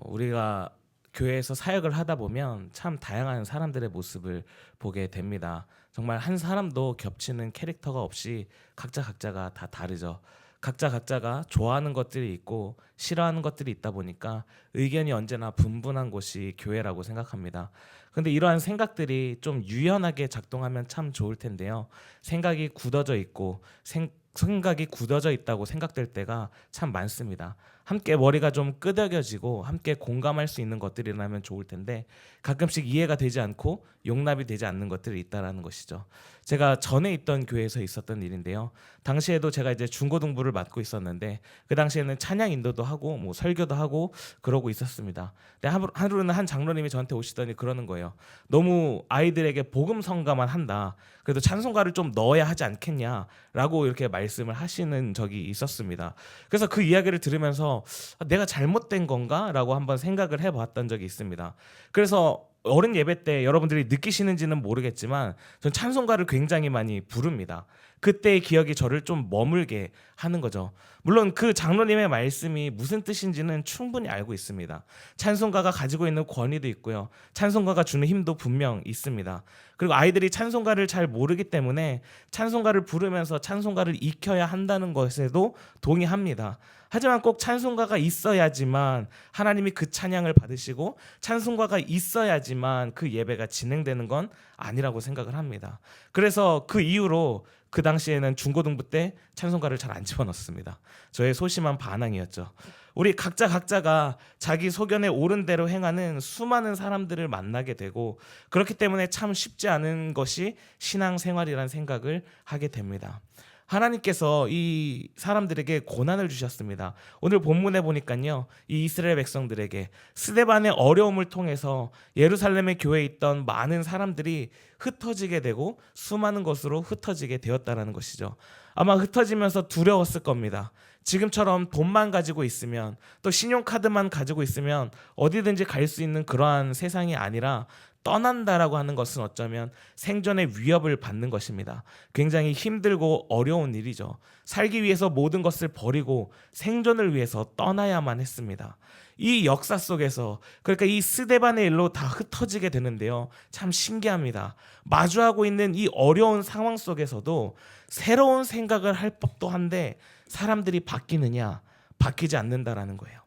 우리가 교회에서 사역을 하다 보면 참 다양한 사람들의 모습을 보게 됩니다. 정말 한 사람도 겹치는 캐릭터가 없이 각자가 다 다르죠. 각자가 좋아하는 것들이 있고 싫어하는 것들이 있다 보니까 의견이 언제나 분분한 곳이 교회라고 생각합니다. 근데 이러한 생각들이 좀 유연하게 작동하면 참 좋을 텐데요. 생각이 굳어져 있고 생각이 굳어져 있다고 생각될 때가 참 많습니다. 함께 머리가 좀 끄덕여지고 함께 공감할 수 있는 것들이라면 좋을 텐데 가끔씩 이해가 되지 않고 용납이 되지 않는 것들이 있다라는 것이죠. 제가 전에 있던 교회에서 있었던 일인데요. 당시에도 제가 이제 중고등부를 맡고 있었는데 그 당시에는 찬양 인도도 하고 뭐 설교도 하고 그러고 있었습니다. 근데 하루는 한 장로님이 저한테 오시더니 그러는 거예요. 너무 아이들에게 복음 성가만 한다. 그래도 찬송가를 좀 넣어야 하지 않겠냐라고 이렇게 말씀을 하시는 적이 있었습니다. 그래서 그 이야기를 들으면서 내가 잘못된 건가라고 한번 생각을 해봤던 적이 있습니다. 그래서 어른 예배 때 여러분들이 느끼시는지는 모르겠지만 전 찬송가를 굉장히 많이 부릅니다. 그때의 기억이 저를 좀 머물게 하는 거죠. 물론 그 장로님의 말씀이 무슨 뜻인지는 충분히 알고 있습니다. 찬송가가 가지고 있는 권위도 있고요. 찬송가가 주는 힘도 분명 있습니다. 그리고 아이들이 찬송가를 잘 모르기 때문에 찬송가를 부르면서 찬송가를 익혀야 한다는 것에도 동의합니다. 하지만 꼭 찬송가가 있어야지만 하나님이 그 찬양을 받으시고 찬송가가 있어야지만 그 예배가 진행되는 건 아니라고 생각을 합니다. 그래서 그 이후로 그 당시에는 중고등부 때 찬송가를 잘 안 집어넣습니다. 저의 소심한 반항이었죠. 우리 각자가 자기 소견에 옳은 대로 행하는 수많은 사람들을 만나게 되고 그렇기 때문에 참 쉽지 않은 것이 신앙생활이라는 생각을 하게 됩니다. 하나님께서 이 사람들에게 고난을 주셨습니다. 오늘 본문에 보니까요, 이 이스라엘 백성들에게 스데반의 어려움을 통해서 예루살렘의 교회에 있던 많은 사람들이 흩어지게 되고 수많은 것으로 흩어지게 되었다는 것이죠. 아마 흩어지면서 두려웠을 겁니다. 지금처럼 돈만 가지고 있으면 또 신용카드만 가지고 있으면 어디든지 갈 수 있는 그러한 세상이 아니라 떠난다라고 하는 것은 어쩌면 생존의 위협을 받는 것입니다. 굉장히 힘들고 어려운 일이죠. 살기 위해서 모든 것을 버리고 생존을 위해서 떠나야만 했습니다. 이 역사 속에서 그러니까 이 스데반의 일로 다 흩어지게 되는데요. 참 신기합니다. 마주하고 있는 이 어려운 상황 속에서도 새로운 생각을 할 법도 한데 사람들이 바뀌느냐? 바뀌지 않는다라는 거예요.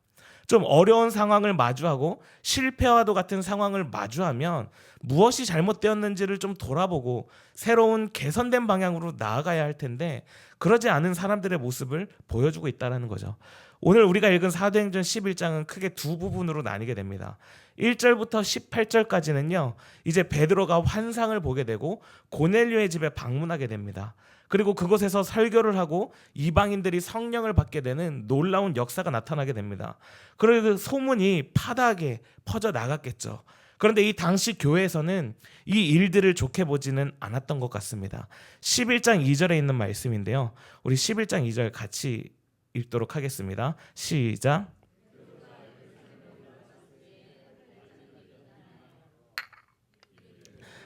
좀 어려운 상황을 마주하고 실패와도 같은 상황을 마주하면 무엇이 잘못되었는지를 좀 돌아보고 새로운 개선된 방향으로 나아가야 할 텐데 그러지 않은 사람들의 모습을 보여주고 있다는 거죠. 오늘 우리가 읽은 사도행전 11장은 크게 두 부분으로 나뉘게 됩니다. 1절부터 18절까지는요. 이제 베드로가 환상을 보게 되고 고넬료의 집에 방문하게 됩니다. 그리고 그곳에서 설교를 하고 이방인들이 성령을 받게 되는 놀라운 역사가 나타나게 됩니다. 그리고 그 소문이 파다하게 퍼져 나갔겠죠. 그런데 이 당시 교회에서는 이 일들을 좋게 보지는 않았던 것 같습니다. 11장 2절에 있는 말씀인데요. 우리 11장 2절 같이 읽도록 하겠습니다. 시작.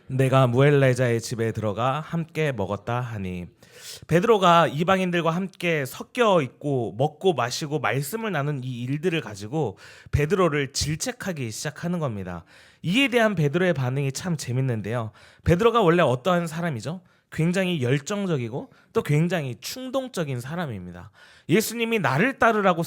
내가 무엘레자의 집에 들어가 함께 먹었다 하니 베드로가 이방인들과 함께 섞여 있고 먹고 마시고 말씀을 나눈 이 일들을 가지고 베드로를 질책하기 시작하는 겁니다. 이에 대한 베드로의 반응이 참 재밌는데요. 베드로가 원래 어떠한 사람이죠? 굉장히 열정적이고 또 굉장히 충동적인 사람입니다. 예수님이 나를 따르라고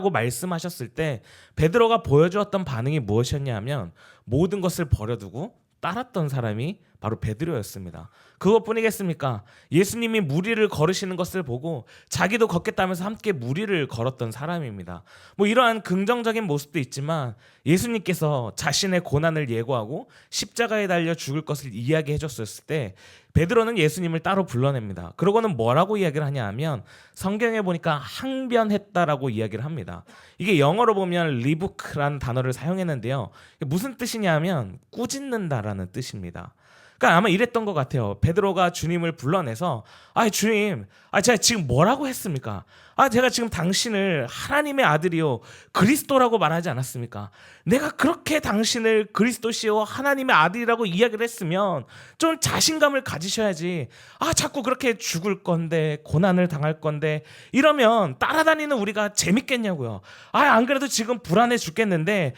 말씀하셨을 때 베드로가 보여주었던 반응이 무엇이었냐면 모든 것을 버려두고 따랐던 사람이 바로 베드로였습니다. 그것뿐이겠습니까? 예수님이 무리를 걸으시는 것을 보고 자기도 걷겠다면서 함께 무리를 걸었던 사람입니다. 뭐 이러한 긍정적인 모습도 있지만 예수님께서 자신의 고난을 예고하고 십자가에 달려 죽을 것을 이야기해 줬을 때 베드로는 예수님을 따로 불러냅니다. 그러고는 뭐라고 이야기를 하냐 하면 성경에 보니까 항변했다라고 이야기를 합니다. 이게 영어로 보면 리부크라는 단어를 사용했는데요. 무슨 뜻이냐 하면 꾸짖는다라는 뜻입니다. 그러니까 아마 이랬던 것 같아요. 베드로가 주님을 불러내서 주님, 제가 지금 뭐라고 했습니까? 제가 지금 당신을 하나님의 아들이요 그리스도라고 말하지 않았습니까? 내가 그렇게 당신을 그리스도시요 하나님의 아들이라고 이야기를 했으면 좀 자신감을 가지셔야지. 자꾸 그렇게 죽을 건데 고난을 당할 건데 이러면 따라다니는 우리가 재밌겠냐고요. 안 그래도 지금 불안해 죽겠는데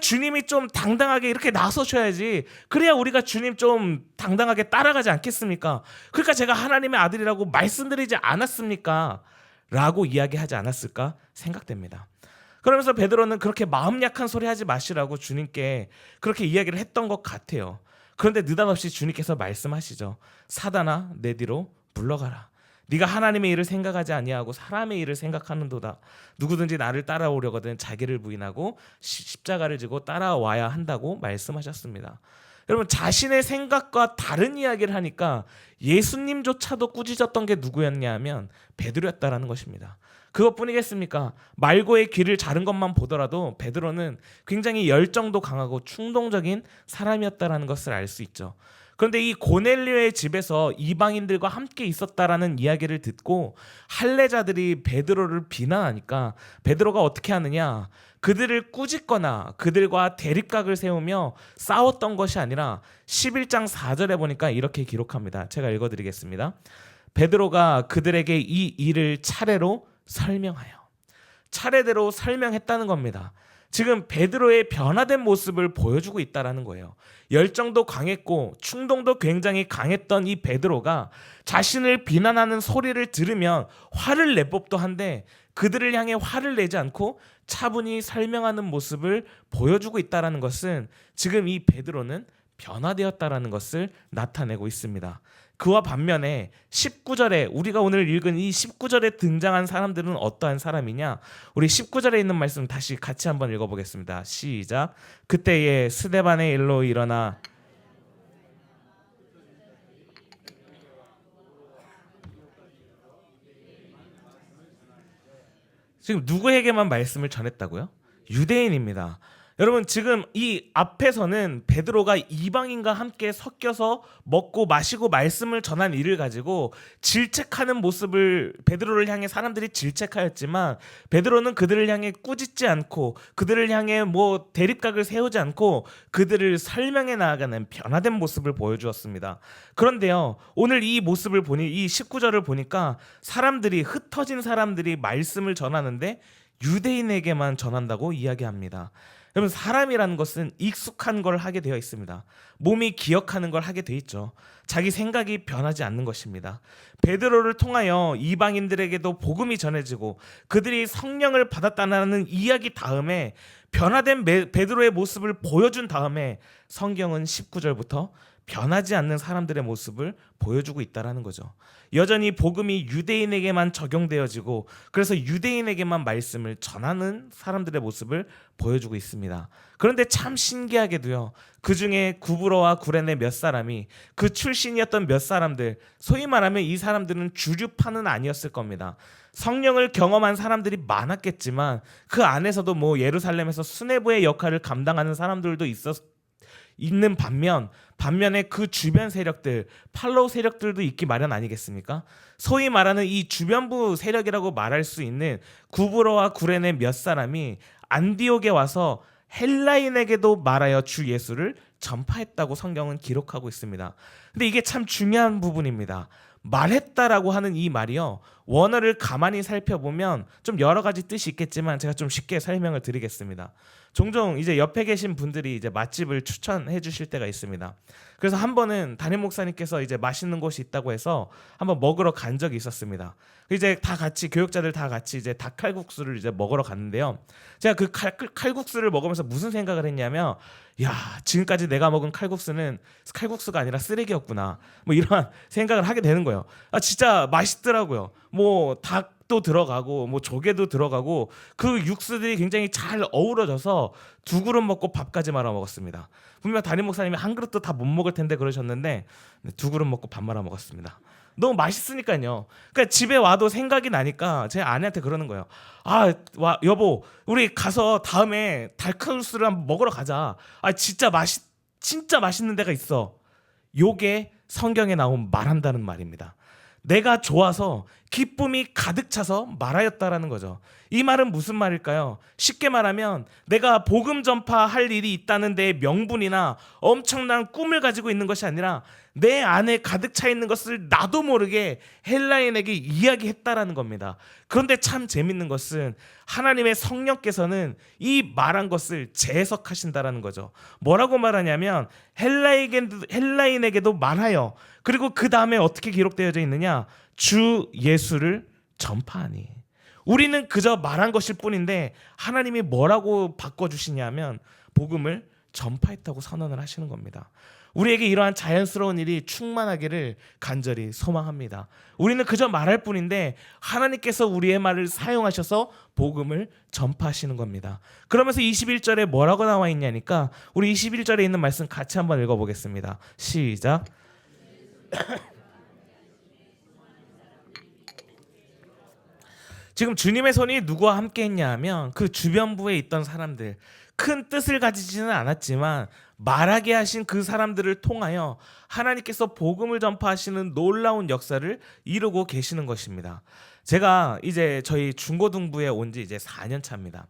주님이 좀 당당하게 이렇게 나서셔야지. 그래야 우리가 주님 좀 당당하게 따라가지 않겠습니까? 그러니까 제가 하나님의 아들이라고 말씀드리지 않았습니까? 라고 이야기하지 않았을까 생각됩니다. 그러면서 베드로는 그렇게 마음 약한 소리 하지 마시라고 주님께 그렇게 이야기를 했던 것 같아요. 그런데 느닷없이 주님께서 말씀하시죠. 사단아, 내 뒤로 물러가라. 네가 하나님의 일을 생각하지 아니하고 사람의 일을 생각하는도다. 누구든지 나를 따라오려거든 자기를 부인하고 십자가를 지고 따라와야 한다고 말씀하셨습니다. 여러분, 자신의 생각과 다른 이야기를 하니까 예수님조차도 꾸짖었던 게 누구였냐 하면 베드로였다라는 것입니다. 그것뿐이겠습니까? 말고의 귀를 자른 것만 보더라도 베드로는 굉장히 열정도 강하고 충동적인 사람이었다라는 것을 알 수 있죠. 그런데 이 고넬료의 집에서 이방인들과 함께 있었다라는 이야기를 듣고 할례자들이 베드로를 비난하니까 베드로가 어떻게 하느냐? 그들을 꾸짖거나 그들과 대립각을 세우며 싸웠던 것이 아니라 11장 4절에 보니까 이렇게 기록합니다. 제가 읽어드리겠습니다. 베드로가 그들에게 이 일을 차례로 설명하여, 차례대로 설명했다는 겁니다. 지금 베드로의 변화된 모습을 보여주고 있다는 거예요. 열정도 강했고 충동도 굉장히 강했던 이 베드로가 자신을 비난하는 소리를 들으면 화를 낼 법도 한데 그들을 향해 화를 내지 않고 차분히 설명하는 모습을 보여주고 있다는 것은 지금 이 베드로는 변화되었다는 것을 나타내고 있습니다. 그와 반면에 19절에 우리가 오늘 읽은 이 19절에 등장한 사람들은 어떠한 사람이냐? 우리 19절에 있는 말씀 다시 같이 한번 읽어보겠습니다. 시작. 그때에 스데반의 일로 일어나 지금 누구에게만 말씀을 전했다고요? 유대인입니다. 여러분, 지금 이 앞에서는 베드로가 이방인과 함께 섞여서 먹고 마시고 말씀을 전한 일을 가지고 질책하는 모습을 베드로를 향해 사람들이 질책하였지만 베드로는 그들을 향해 꾸짖지 않고 그들을 향해 대립각을 세우지 않고 그들을 설명해 나아가는 변화된 모습을 보여주었습니다. 그런데요, 오늘 이 모습을 보니 이 19절을 보니까 사람들이 흩어진 사람들이 말씀을 전하는데 유대인에게만 전한다고 이야기합니다. 여러분, 사람이라는 것은 익숙한 걸 하게 되어 있습니다. 몸이 기억하는 걸 하게 돼 있죠. 자기 생각이 변하지 않는 것입니다. 베드로를 통하여 이방인들에게도 복음이 전해지고 그들이 성령을 받았다는 이야기 다음에 변화된 베드로의 모습을 보여준 다음에 성경은 19절부터 변하지 않는 사람들의 모습을 보여주고 있다는 거죠. 여전히 복음이 유대인에게만 적용되어지고 그래서 유대인에게만 말씀을 전하는 사람들의 모습을 보여주고 있습니다. 그런데 참 신기하게도요, 그 중에 구브로와 구레네 몇 사람이 그 출신이었던 몇 사람들, 소위 말하면 이 사람들은 주류파는 아니었을 겁니다. 성령을 경험한 사람들이 많았겠지만 그 안에서도 예루살렘에서 수뇌부의 역할을 감당하는 사람들도 있는 반면에 그 주변 세력들, 팔로우 세력들도 있기 마련 아니겠습니까? 소위 말하는 이 주변부 세력이라고 말할 수 있는 구브로와 구레네 몇 사람이 안디옥에 와서 헬라인에게도 말하여 주 예수를 전파했다고 성경은 기록하고 있습니다. 근데 이게 참 중요한 부분입니다. 말했다라고 하는 이 말이요, 원어를 가만히 살펴보면 좀 여러 가지 뜻이 있겠지만 제가 좀 쉽게 설명을 드리겠습니다. 종종 이제 옆에 계신 분들이 이제 맛집을 추천해 주실 때가 있습니다. 그래서 한 번은 담임 목사님께서 이제 맛있는 곳이 있다고 해서 한번 먹으러 간 적이 있었습니다. 이제 다 같이 교육자들 다 같이 이제 닭칼국수를 이제 먹으러 갔는데요. 제가 그 칼국수를 먹으면서 무슨 생각을 했냐면, 야, 지금까지 내가 먹은 칼국수는 칼국수가 아니라 쓰레기였구나. 이런 생각을 하게 되는 거예요. 진짜 맛있더라고요. 닭도 들어가고 조개도 들어가고 그 육수들이 굉장히 잘 어우러져서 두 그릇 먹고 밥까지 말아 먹었습니다. 분명 담임 목사님이 한 그릇도 다 못 먹을 텐데 그러셨는데 두 그릇 먹고 밥 말아 먹었습니다. 너무 맛있으니까요. 그러니까 집에 와도 생각이 나니까 제 아내한테 그러는 거예요. 여보, 우리 가서 다음에 닭칼국수를 한번 먹으러 가자. 진짜 맛있는 데가 있어. 요게 성경에 나온 말한다는 말입니다. 내가 좋아서 기쁨이 가득 차서 말하였다라는 거죠. 이 말은 무슨 말일까요? 쉽게 말하면 내가 복음 전파할 일이 있다는 데의 명분이나 엄청난 꿈을 가지고 있는 것이 아니라 내 안에 가득 차 있는 것을 나도 모르게 헬라인에게 이야기했다라는 겁니다. 그런데 참 재밌는 것은 하나님의 성령께서는 이 말한 것을 재해석하신다라는 거죠. 뭐라고 말하냐면 헬라인에게도 말하여, 그리고 그 다음에 어떻게 기록되어져 있느냐? 주 예수를 전파하니. 우리는 그저 말한 것일 뿐인데 하나님이 뭐라고 바꿔주시냐면 복음을 전파했다고 선언을 하시는 겁니다. 우리에게 이러한 자연스러운 일이 충만하기를 간절히 소망합니다. 우리는 그저 말할 뿐인데 하나님께서 우리의 말을 사용하셔서 복음을 전파하시는 겁니다. 그러면서 21절에 뭐라고 나와 있냐니까 우리 21절에 있는 말씀 같이 한번 읽어보겠습니다. 시작. 지금 주님의 손이 누구와 함께 했냐 하면 그 주변부에 있던 사람들, 큰 뜻을 가지지는 않았지만 말하게 하신 그 사람들을 통하여 하나님께서 복음을 전파하시는 놀라운 역사를 이루고 계시는 것입니다. 제가 이제 저희 중고등부에 온 지 이제 4년 차입니다.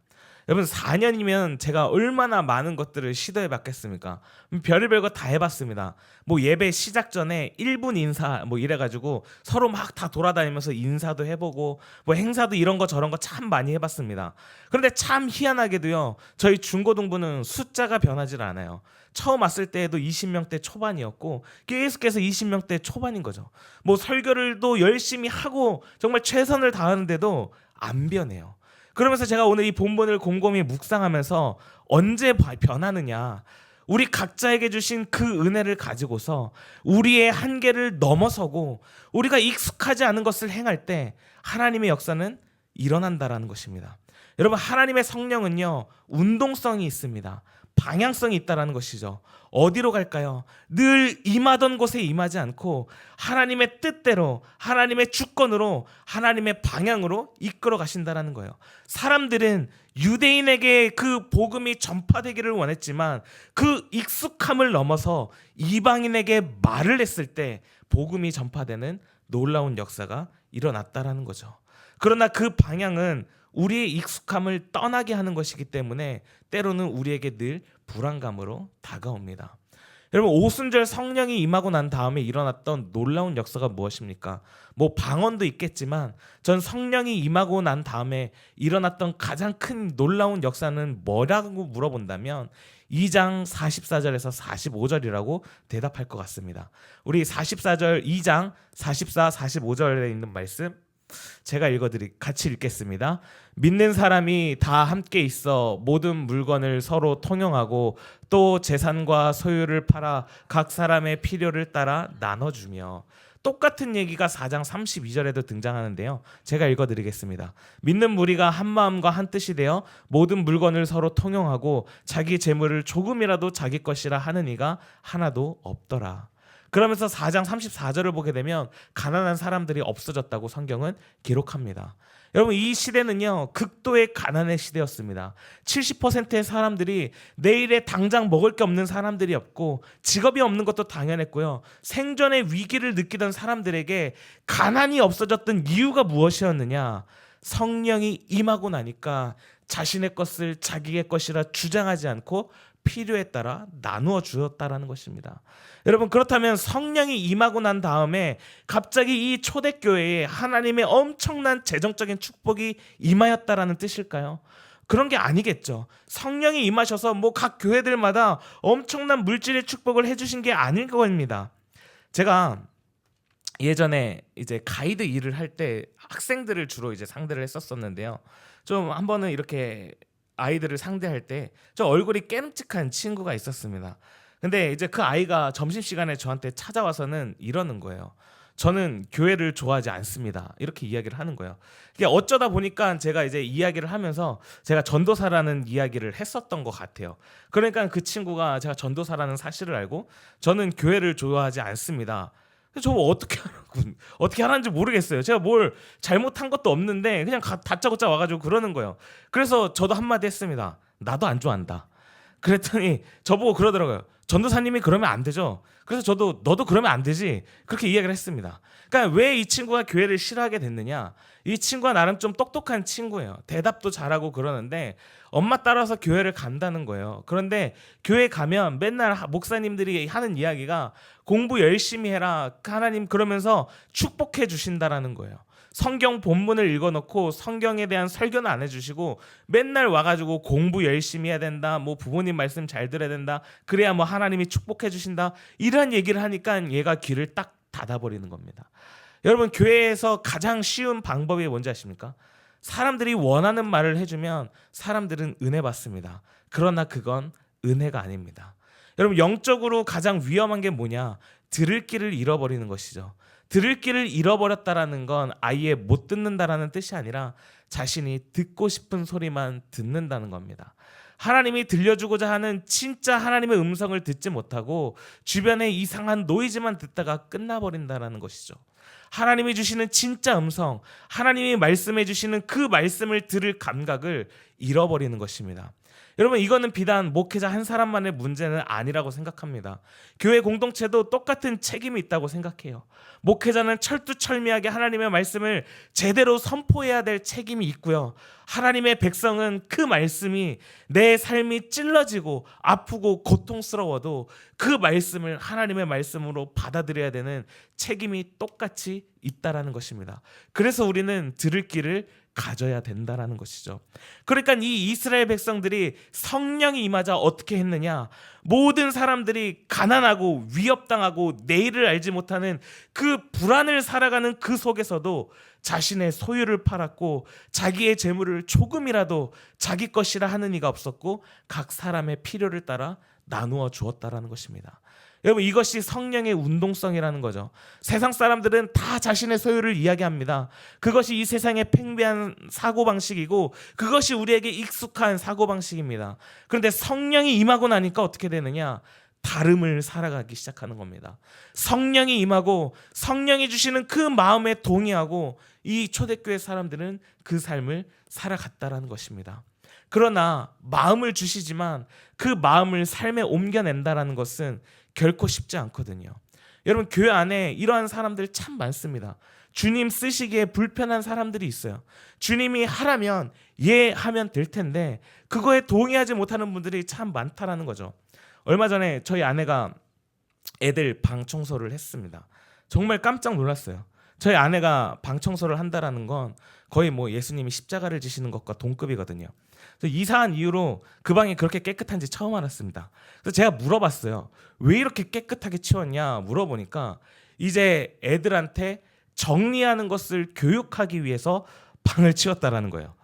여러분 4년이면 제가 얼마나 많은 것들을 시도해 봤겠습니까? 별의별 거 다 해봤습니다. 뭐 예배 시작 전에 1분 인사 뭐 이래가지고 서로 막 다 돌아다니면서 인사도 해보고 뭐 행사도 이런 거 저런 거 참 많이 해봤습니다. 그런데 참 희한하게도요, 저희 중고등부는 숫자가 변하질 않아요. 처음 왔을 때에도 20명대 초반이었고 계속해서 20명대 초반인 거죠. 뭐 설교를 또 열심히 하고 정말 최선을 다하는데도 안 변해요. 그러면서 제가 오늘 이 본문을 곰곰이 묵상하면서 언제 변하느냐, 우리 각자에게 주신 그 은혜를 가지고서 우리의 한계를 넘어서고 우리가 익숙하지 않은 것을 행할 때 하나님의 역사는 일어난다라는 것입니다. 여러분, 하나님의 성령은요 운동성이 있습니다. 방향성이 있다라는 것이죠. 어디로 갈까요? 늘 임하던 곳에 임하지 않고 하나님의 뜻대로, 하나님의 주권으로, 하나님의 방향으로 이끌어 가신다라는 거예요. 사람들은 유대인에게 그 복음이 전파되기를 원했지만 그 익숙함을 넘어서 이방인에게 말을 했을 때 복음이 전파되는 놀라운 역사가 일어났다라는 거죠. 그러나 그 방향은 우리의 익숙함을 떠나게 하는 것이기 때문에 때로는 우리에게 늘 불안감으로 다가옵니다. 여러분, 오순절 성령이 임하고 난 다음에 일어났던 놀라운 역사가 무엇입니까? 뭐 방언도 있겠지만 전 성령이 임하고 난 다음에 일어났던 가장 큰 놀라운 역사는 뭐라고 물어본다면 2장 44절에서 45절이라고 대답할 것 같습니다. 우리 44절 2장 44, 45절에 있는 말씀 제가 같이 읽겠습니다. 믿는 사람이 다 함께 있어 모든 물건을 서로 통용하고 또 재산과 소유를 팔아 각 사람의 필요를 따라 나눠주며. 똑같은 얘기가 4장 32절에도 등장하는데요. 제가 읽어드리겠습니다. 믿는 무리가 한 마음과 한 뜻이 되어 모든 물건을 서로 통용하고 자기 재물을 조금이라도 자기 것이라 하는 이가 하나도 없더라. 그러면서 4장 34절을 보게 되면 가난한 사람들이 없어졌다고 성경은 기록합니다. 여러분, 이 시대는요 극도의 가난의 시대였습니다. 70%의 사람들이 내일에 당장 먹을 게 없는 사람들이 없고 직업이 없는 것도 당연했고요. 생존의 위기를 느끼던 사람들에게 가난이 없어졌던 이유가 무엇이었느냐? 성령이 임하고 나니까 자신의 것을 자기의 것이라 주장하지 않고 필요에 따라 나누어 주었다라는 것입니다. 여러분, 그렇다면 성령이 임하고 난 다음에 갑자기 이 초대교회에 하나님의 엄청난 재정적인 축복이 임하였다라는 뜻일까요? 그런 게 아니겠죠. 성령이 임하셔서 뭐 각 교회들마다 엄청난 물질의 축복을 해주신 게 아닐 겁니다. 제가 예전에 이제 가이드 일을 할 때 학생들을 주로 이제 상대를 했었었는데요. 좀 한 번은 이렇게 아이들을 상대할 때 저 얼굴이 깨름직한 친구가 있었습니다. 근데 이제 그 아이가 점심시간에 저한테 찾아와서는 이러는 거예요. 저는 교회를 좋아하지 않습니다. 이렇게 이야기를 하는 거예요. 이게 어쩌다 보니까 제가 이제 이야기를 하면서 제가 전도사라는 이야기를 했었던 것 같아요. 그러니까 그 친구가 제가 전도사라는 사실을 알고 저는 교회를 좋아하지 않습니다. 저 어떻게 하라는지 모르겠어요. 제가 뭘 잘못한 것도 없는데 그냥 다짜고짜 와가지고 그러는 거예요. 그래서 저도 한마디 했습니다. 나도 안 좋아한다. 그랬더니 저보고 그러더라고요. 전도사님이 그러면 안 되죠. 그래서 저도 너도 그러면 안 되지, 그렇게 이야기를 했습니다. 그러니까 왜 이 친구가 교회를 싫어하게 됐느냐, 이 친구가 나름 좀 똑똑한 친구예요. 대답도 잘하고 그러는데 엄마 따라서 교회를 간다는 거예요. 그런데 교회 가면 맨날 목사님들이 하는 이야기가 공부 열심히 해라, 하나님 그러면서 축복해 주신다라는 거예요. 성경 본문을 읽어놓고 성경에 대한 설교는 안 해주시고 맨날 와가지고 공부 열심히 해야 된다, 뭐 부모님 말씀 잘 들어야 된다, 그래야 뭐 하나님이 축복해 주신다, 이런 얘기를 하니까 얘가 귀를 딱 닫아버리는 겁니다. 여러분, 교회에서 가장 쉬운 방법이 뭔지 아십니까? 사람들이 원하는 말을 해주면 사람들은 은혜 받습니다. 그러나 그건 은혜가 아닙니다. 여러분, 영적으로 가장 위험한 게 뭐냐? 들을 길을 잃어버리는 것이죠. 들을 길을 잃어버렸다라는 건 아예 못 듣는다라는 뜻이 아니라 자신이 듣고 싶은 소리만 듣는다는 겁니다. 하나님이 들려주고자 하는 진짜 하나님의 음성을 듣지 못하고 주변의 이상한 노이즈만 듣다가 끝나버린다는 것이죠. 하나님이 주시는 진짜 음성, 하나님이 말씀해 주시는 그 말씀을 들을 감각을 잃어버리는 것입니다. 여러분, 이거는 비단 목회자 한 사람만의 문제는 아니라고 생각합니다. 교회 공동체도 똑같은 책임이 있다고 생각해요. 목회자는 철두철미하게 하나님의 말씀을 제대로 선포해야 될 책임이 있고요. 하나님의 백성은 그 말씀이 내 삶이 찔러지고 아프고 고통스러워도 그 말씀을 하나님의 말씀으로 받아들여야 되는 책임이 똑같이 있다라는 것입니다. 그래서 우리는 들을 길을 가져야 된다라는 것이죠. 그러니까 이 이스라엘 백성들이 성령이 임하자 어떻게 했느냐? 모든 사람들이 가난하고 위협당하고 내일을 알지 못하는 그 불안을 살아가는 그 속에서도 자신의 소유를 팔았고 자기의 재물을 조금이라도 자기 것이라 하는 이가 없었고 각 사람의 필요를 따라 나누어 주었다라는 것입니다. 여러분, 이것이 성령의 운동성이라는 거죠. 세상 사람들은 다 자신의 소유를 이야기합니다. 그것이 이 세상의 팽배한 사고방식이고 그것이 우리에게 익숙한 사고방식입니다. 그런데 성령이 임하고 나니까 어떻게 되느냐? 다름을 살아가기 시작하는 겁니다. 성령이 임하고 성령이 주시는 그 마음에 동의하고 이 초대교회 사람들은 그 삶을 살아갔다라는 것입니다. 그러나 마음을 주시지만 그 마음을 삶에 옮겨낸다라는 것은 결코 쉽지 않거든요. 여러분, 교회 안에 이러한 사람들 참 많습니다. 주님 쓰시기에 불편한 사람들이 있어요. 주님이 하라면 예 하면 될 텐데 그거에 동의하지 못하는 분들이 참 많다라는 거죠. 얼마 전에 저희 아내가 애들 방 청소를 했습니다. 정말 깜짝 놀랐어요. 저희 아내가 방 청소를 한다라는 건 거의 뭐 예수님이 십자가를 지시는 것과 동급이거든요. 이상한 이유로 그 방이 그렇게 깨끗한지 처음 알았습니다. 그래서 제가 물어봤어요. 왜 이렇게 깨끗하게 치웠냐 물어보니까 이제 애들한테 정리하는 것을 교육하기 위해서 방을 치웠다라는 거예요.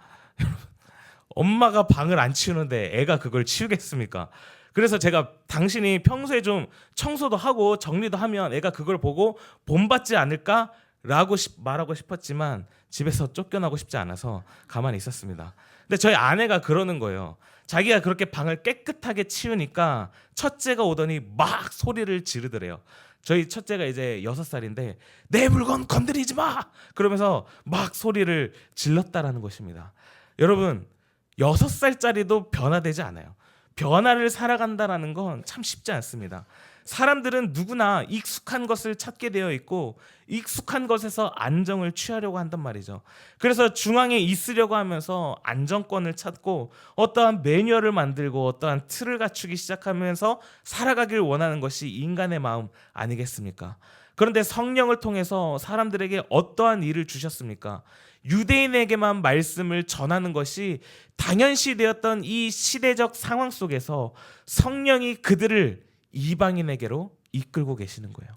엄마가 방을 안 치우는데 애가 그걸 치우겠습니까? 그래서 제가 당신이 평소에 좀 청소도 하고 정리도 하면 애가 그걸 보고 본받지 않을까라고 말하고 싶었지만 집에서 쫓겨나고 싶지 않아서 가만히 있었습니다. 근데 저희 아내가 그러는 거예요. 자기가 그렇게 방을 깨끗하게 치우니까 첫째가 오더니 막 소리를 지르더래요. 저희 첫째가 이제 6살인데 내 물건 건드리지 마! 그러면서 막 소리를 질렀다라는 것입니다. 여러분, 6살짜리도 변화되지 않아요. 변화를 살아간다라는 건 참 쉽지 않습니다. 사람들은 누구나 익숙한 것을 찾게 되어 있고 익숙한 것에서 안정을 취하려고 한단 말이죠. 그래서 중앙에 있으려고 하면서 안정권을 찾고 어떠한 매뉴얼을 만들고 어떠한 틀을 갖추기 시작하면서 살아가길 원하는 것이 인간의 마음 아니겠습니까? 그런데 성령을 통해서 사람들에게 어떠한 일을 주셨습니까? 유대인에게만 말씀을 전하는 것이 당연시 되었던 이 시대적 상황 속에서 성령이 그들을 이방인에게로 이끌고 계시는 거예요.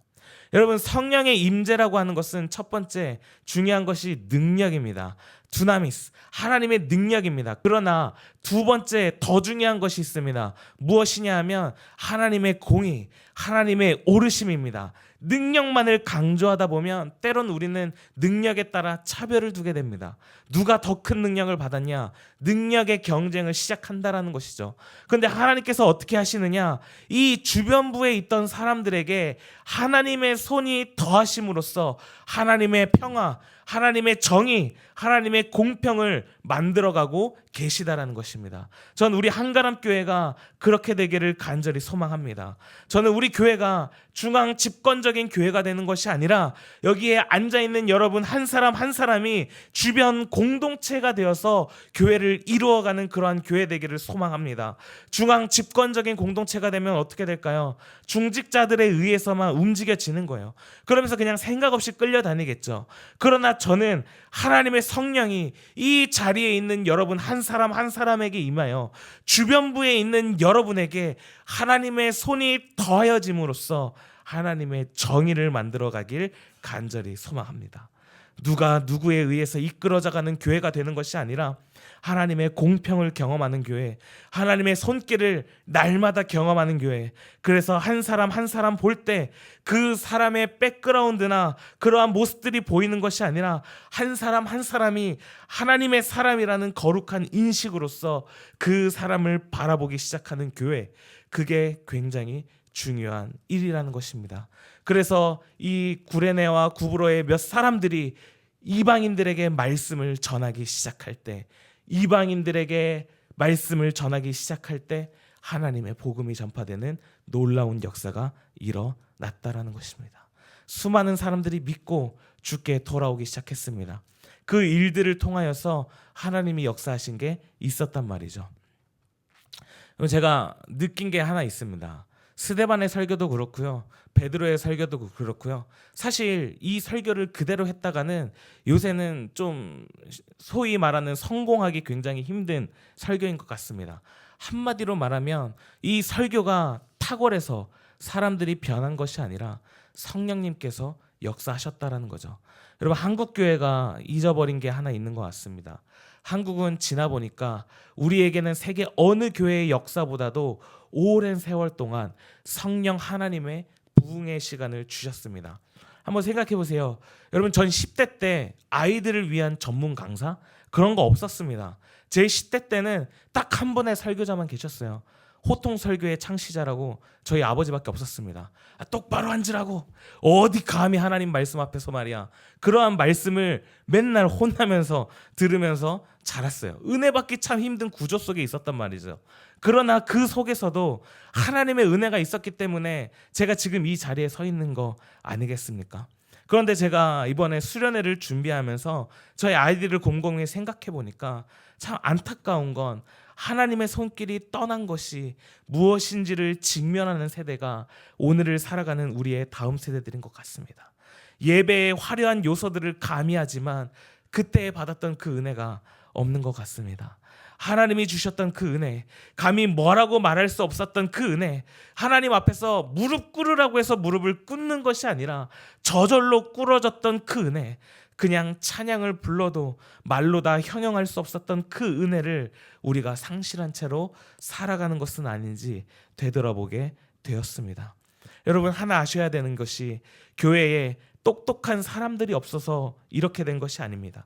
여러분, 성령의 임재라고 하는 것은 첫 번째 중요한 것이 능력입니다. 두나미스, 하나님의 능력입니다. 그러나 두 번째 더 중요한 것이 있습니다. 무엇이냐 하면 하나님의 공의, 하나님의 오르심입니다. 능력만을 강조하다 보면 때론 우리는 능력에 따라 차별을 두게 됩니다. 누가 더 큰 능력을 받았냐? 능력의 경쟁을 시작한다라는 것이죠. 그런데 하나님께서 어떻게 하시느냐? 이 주변부에 있던 사람들에게 하나님의 손이 더하심으로써 하나님의 평화, 하나님의 정의, 하나님의 하나님의 공평을 만들어가고 계시다라는 것입니다. 전 우리 한가람 교회가 그렇게 되기를 간절히 소망합니다. 저는 우리 교회가 중앙 집권적인 교회가 되는 것이 아니라 여기에 앉아있는 여러분 한 사람 한 사람이 주변 공동체가 되어서 교회를 이루어가는 그러한 교회 되기를 소망합니다. 중앙 집권적인 공동체가 되면 어떻게 될까요? 중직자들에 의해서만 움직여지는 거예요. 그러면서 그냥 생각 없이 끌려다니겠죠. 그러나 저는 하나님의 성령이 이 자리에 있는 여러분 한 사람 한 사람에게 임하여 주변부에 있는 여러분에게 하나님의 손이 더하여짐으로써 하나님의 정의를 만들어가길 간절히 소망합니다. 누가 누구에 의해서 이끌어져가는 교회가 되는 것이 아니라 하나님의 공평을 경험하는 교회, 하나님의 손길을 날마다 경험하는 교회. 그래서 한 사람 한 사람 볼 때 그 사람의 백그라운드나 그러한 모습들이 보이는 것이 아니라 한 사람 한 사람이 하나님의 사람이라는 거룩한 인식으로서 그 사람을 바라보기 시작하는 교회, 그게 굉장히 중요한 일이라는 것입니다. 그래서 이 구레네와 구브로의 몇 사람들이 이방인들에게 말씀을 전하기 시작할 때, 이방인들에게 말씀을 전하기 시작할 때 하나님의 복음이 전파되는 놀라운 역사가 일어났다라는 것입니다. 수많은 사람들이 믿고 주께 돌아오기 시작했습니다. 그 일들을 통하여서 하나님이 역사하신 게 있었단 말이죠. 제가 느낀 게 하나 있습니다. 스데반의 설교도 그렇고요, 베드로의 설교도 그렇고요. 사실 이 설교를 그대로 했다가는 요새는 좀 소위 말하는 성공하기 굉장히 힘든 설교인 것 같습니다. 한마디로 말하면 이 설교가 탁월해서 사람들이 변한 것이 아니라 성령님께서 역사하셨다라는 거죠. 여러분, 한국 교회가 잊어버린 게 하나 있는 것 같습니다. 한국은 지나 보니까 우리에게는 세계 어느 교회의 역사보다도 오랜 세월 동안 성령 하나님의 부흥의 시간을 주셨습니다. 한번 생각해 보세요. 여러분, 전 10대 때 아이들을 위한 전문 강사 그런 거 없었습니다. 제 10대 때는 딱 한 분의 설교자만 계셨어요. 호통 설교의 창시자라고 저희 아버지밖에 없었습니다. 똑바로 앉으라고, 어디 감히 하나님 말씀 앞에서 말이야. 그러한 말씀을 맨날 혼나면서 들으면서 자랐어요. 은혜 받기 참 힘든 구조 속에 있었단 말이죠. 그러나 그 속에서도 하나님의 은혜가 있었기 때문에 제가 지금 이 자리에 서 있는 거 아니겠습니까? 그런데 제가 이번에 수련회를 준비하면서 저희 아이들을 곰곰이 생각해 보니까 참 안타까운 건 하나님의 손길이 떠난 것이 무엇인지를 직면하는 세대가 오늘을 살아가는 우리의 다음 세대들인 것 같습니다. 예배의 화려한 요소들을 가미하지만 그때 받았던 그 은혜가 없는 것 같습니다. 하나님이 주셨던 그 은혜, 감히 뭐라고 말할 수 없었던 그 은혜, 하나님 앞에서 무릎 꿇으라고 해서 무릎을 꿇는 것이 아니라 저절로 꿇어졌던 그 은혜, 그냥 찬양을 불러도 말로 다 형용할 수 없었던 그 은혜를 우리가 상실한 채로 살아가는 것은 아닌지 되돌아보게 되었습니다. 여러분, 하나 아셔야 되는 것이 교회에 똑똑한 사람들이 없어서 이렇게 된 것이 아닙니다.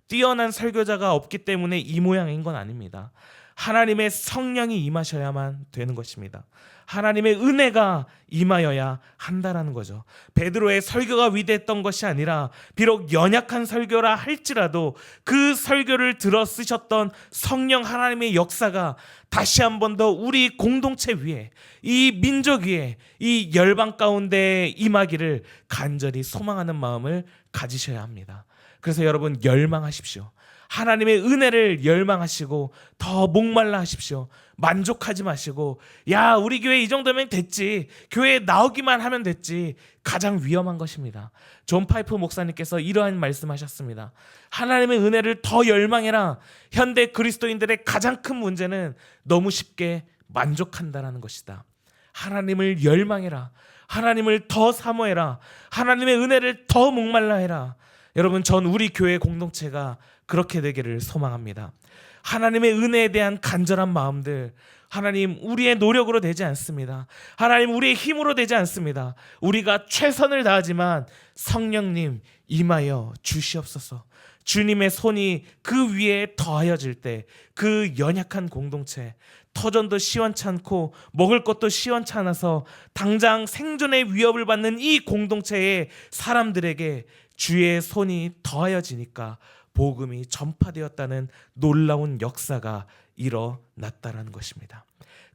뛰어난 설교자가 없기 때문에 이 모양인 건 아닙니다. 하나님의 성령이 임하셔야만 되는 것입니다. 하나님의 은혜가 임하여야 한다라는 거죠. 베드로의 설교가 위대했던 것이 아니라 비록 연약한 설교라 할지라도 그 설교를 들어 쓰셨던 성령 하나님의 역사가 다시 한 번 더 우리 공동체 위에, 이 민족 위에, 이 열방 가운데 임하기를 간절히 소망하는 마음을 가지셔야 합니다. 그래서 여러분, 열망하십시오. 하나님의 은혜를 열망하시고 더 목말라 하십시오. 만족하지 마시고, 야, 우리 교회 이 정도면 됐지, 교회에 나오기만 하면 됐지. 가장 위험한 것입니다. 존 파이프 목사님께서 이러한 말씀하셨습니다. 하나님의 은혜를 더 열망해라. 현대 그리스도인들의 가장 큰 문제는 너무 쉽게 만족한다라는 것이다. 하나님을 열망해라. 하나님을 더 사모해라. 하나님의 은혜를 더 목말라 해라. 여러분, 전 우리 교회 공동체가 그렇게 되기를 소망합니다. 하나님의 은혜에 대한 간절한 마음들, 하나님, 우리의 노력으로 되지 않습니다. 하나님, 우리의 힘으로 되지 않습니다. 우리가 최선을 다하지만 성령님 임하여 주시옵소서. 주님의 손이 그 위에 더하여질 때 그 연약한 공동체, 터전도 시원찮고 먹을 것도 시원찮아서 당장 생존의 위협을 받는 이 공동체의 사람들에게 주의 손이 더하여지니까 복음이 전파되었다는 놀라운 역사가 일어났다라는 것입니다.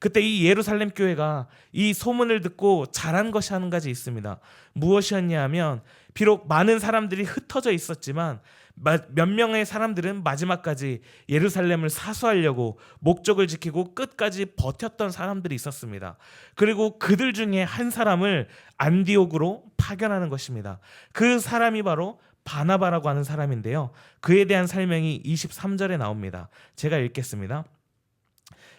그때 이 예루살렘 교회가 이 소문을 듣고 잘한 것이 한 가지 있습니다. 무엇이었냐 하면 비록 많은 사람들이 흩어져 있었지만 몇 명의 사람들은 마지막까지 예루살렘을 사수하려고 목적을 지키고 끝까지 버텼던 사람들이 있었습니다. 그리고 그들 중에 한 사람을 안디옥으로 파견하는 것입니다. 그 사람이 바로 바나바라고 하는 사람인데요. 그에 대한 설명이 23절에 나옵니다. 제가 읽겠습니다.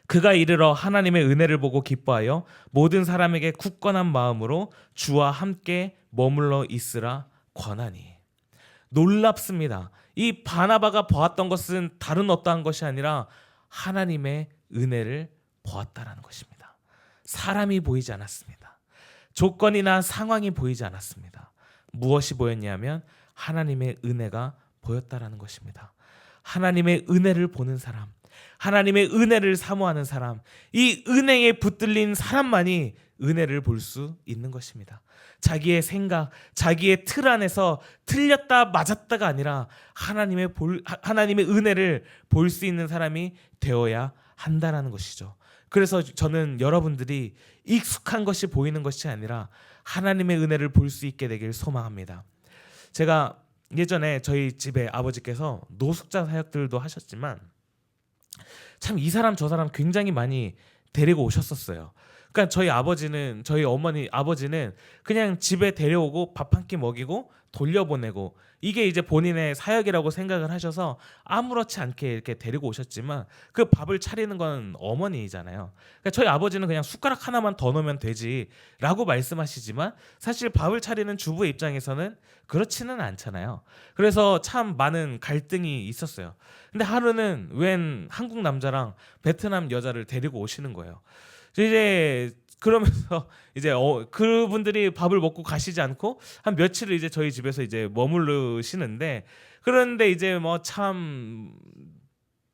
그가 이르러 하나님의 은혜를 보고 기뻐하여 모든 사람에게 굳건한 마음으로 주와 함께 머물러 있으라 권하니. 놀랍습니다. 이 바나바가 보았던 것은 다른 어떠한 것이 아니라 하나님의 은혜를 보았다라는 것입니다. 사람이 보이지 않았습니다. 조건이나 상황이 보이지 않았습니다. 무엇이 보였냐면 하나님의 은혜가 보였다라는 것입니다. 하나님의 은혜를 보는 사람, 하나님의 은혜를 사모하는 사람, 이 은혜에 붙들린 사람만이 은혜를 볼 수 있는 것입니다. 자기의 생각, 자기의 틀 안에서 틀렸다 맞았다가 아니라 하나님의 은혜를 볼 수 있는 사람이 되어야 한다라는 것이죠. 그래서 저는 여러분들이 익숙한 것이 보이는 것이 아니라 하나님의 은혜를 볼 수 있게 되길 소망합니다. 제가 예전에 저희 집에 아버지께서 노숙자 사역들도 하셨지만 참 이 사람 저 사람 굉장히 많이 데리고 오셨었어요. 그러니까 저희 아버지는 그냥 집에 데려오고 밥 한 끼 먹이고 돌려보내고 이게 이제 본인의 사역이라고 생각을 하셔서 아무렇지 않게 이렇게 데리고 오셨지만 그 밥을 차리는 건 어머니잖아요. 그러니까 저희 아버지는 그냥 숟가락 하나만 더 넣으면 되지라고 말씀하시지만 사실 밥을 차리는 주부의 입장에서는 그렇지는 않잖아요. 그래서 참 많은 갈등이 있었어요. 근데 하루는 웬 한국 남자랑 베트남 여자를 데리고 오시는 거예요. 이제 그러면서 이제 그분들이 밥을 먹고 가시지 않고 한 며칠을 이제 저희 집에서 이제 머무르시는데, 그런데 이제 뭐 참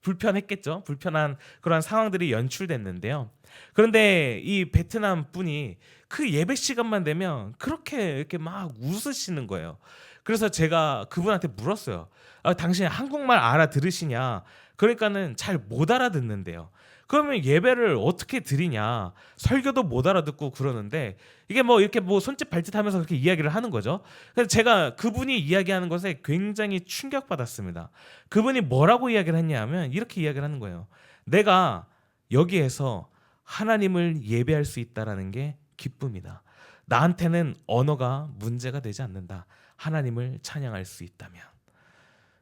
불편했겠죠. 불편한 그런 상황들이 연출됐는데요. 그런데 이 베트남 분이 그 예배 시간만 되면 그렇게 이렇게 막 웃으시는 거예요. 그래서 제가 그분한테 물었어요. 당신 한국말 알아들으시냐? 그러니까는 잘 못 알아듣는데요. 그러면 예배를 어떻게 드리냐? 설교도 못 알아듣고 그러는데 이게 뭐 이렇게 뭐 손짓 발짓하면서 그렇게 이야기를 하는 거죠. 그래서 제가 그분이 이야기하는 것에 굉장히 충격받았습니다. 그분이 뭐라고 이야기를 했냐면 이렇게 이야기를 하는 거예요. 내가 여기에서 하나님을 예배할 수 있다라는 게 기쁨이다. 나한테는 언어가 문제가 되지 않는다. 하나님을 찬양할 수 있다면.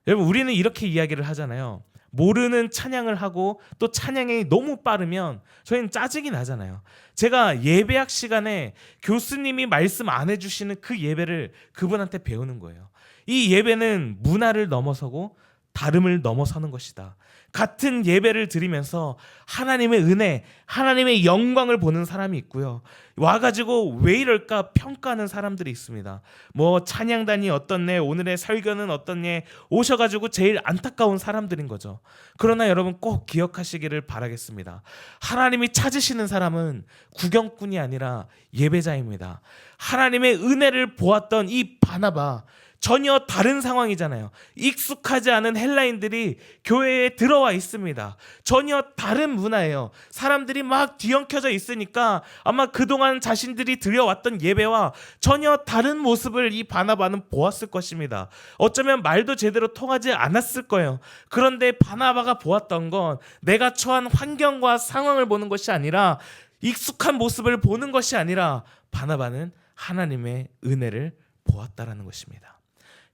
여러분, 우리는 이렇게 이야기를 하잖아요. 모르는 찬양을 하고 또 찬양이 너무 빠르면 저희는 짜증이 나잖아요. 제가 예배학 시간에 교수님이 말씀 안 해주시는 그 예배를 그분한테 배우는 거예요. 이 예배는 문화를 넘어서고 다름을 넘어서는 것이다. 같은 예배를 드리면서 하나님의 은혜, 하나님의 영광을 보는 사람이 있고요. 와가지고 왜 이럴까 평가하는 사람들이 있습니다. 뭐 찬양단이 어떻네, 오늘의 설교는 어떻네, 오셔가지고 제일 안타까운 사람들인 거죠. 그러나 여러분 꼭 기억하시기를 바라겠습니다. 하나님이 찾으시는 사람은 구경꾼이 아니라 예배자입니다. 하나님의 은혜를 보았던 이 바나바, 전혀 다른 상황이잖아요. 익숙하지 않은 헬라인들이 교회에 들어와 있습니다. 전혀 다른 문화예요. 사람들이 막 뒤엉켜져 있으니까 아마 그동안 자신들이 드려왔던 예배와 전혀 다른 모습을 이 바나바는 보았을 것입니다. 어쩌면 말도 제대로 통하지 않았을 거예요. 그런데 바나바가 보았던 건 내가 처한 환경과 상황을 보는 것이 아니라, 익숙한 모습을 보는 것이 아니라 바나바는 하나님의 은혜를 보았다라는 것입니다.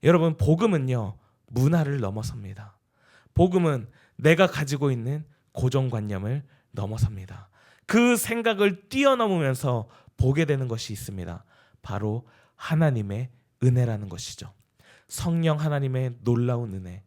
여러분, 복음은요, 문화를 넘어섭니다. 복음은 내가 가지고 있는 고정관념을 넘어섭니다. 그 생각을 뛰어넘으면서 보게 되는 것이 있습니다. 바로 하나님의 은혜라는 것이죠. 성령 하나님의 놀라운 은혜.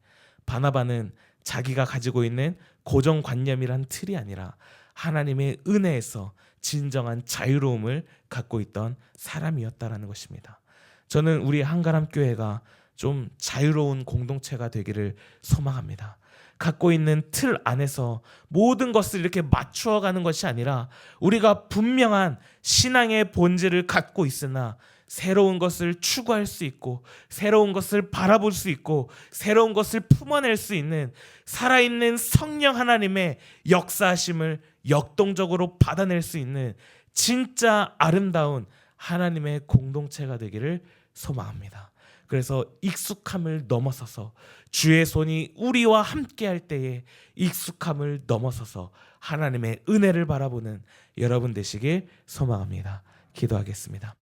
바나바는 자기가 가지고 있는 고정관념이란 틀이 아니라 하나님의 은혜에서 진정한 자유로움을 갖고 있던 사람이었다라는 것입니다. 저는 우리 한가람 교회가 좀 자유로운 공동체가 되기를 소망합니다. 갖고 있는 틀 안에서 모든 것을 이렇게 맞추어가는 것이 아니라 우리가 분명한 신앙의 본질을 갖고 있으나 새로운 것을 추구할 수 있고 새로운 것을 바라볼 수 있고 새로운 것을 품어낼 수 있는 살아있는 성령 하나님의 역사하심을 역동적으로 받아낼 수 있는 진짜 아름다운 하나님의 공동체가 되기를 소망합니다. 그래서 익숙함을 넘어서서 주의 손이 우리와 함께할 때에 익숙함을 넘어서서 하나님의 은혜를 바라보는 여러분 되시길 소망합니다. 기도하겠습니다.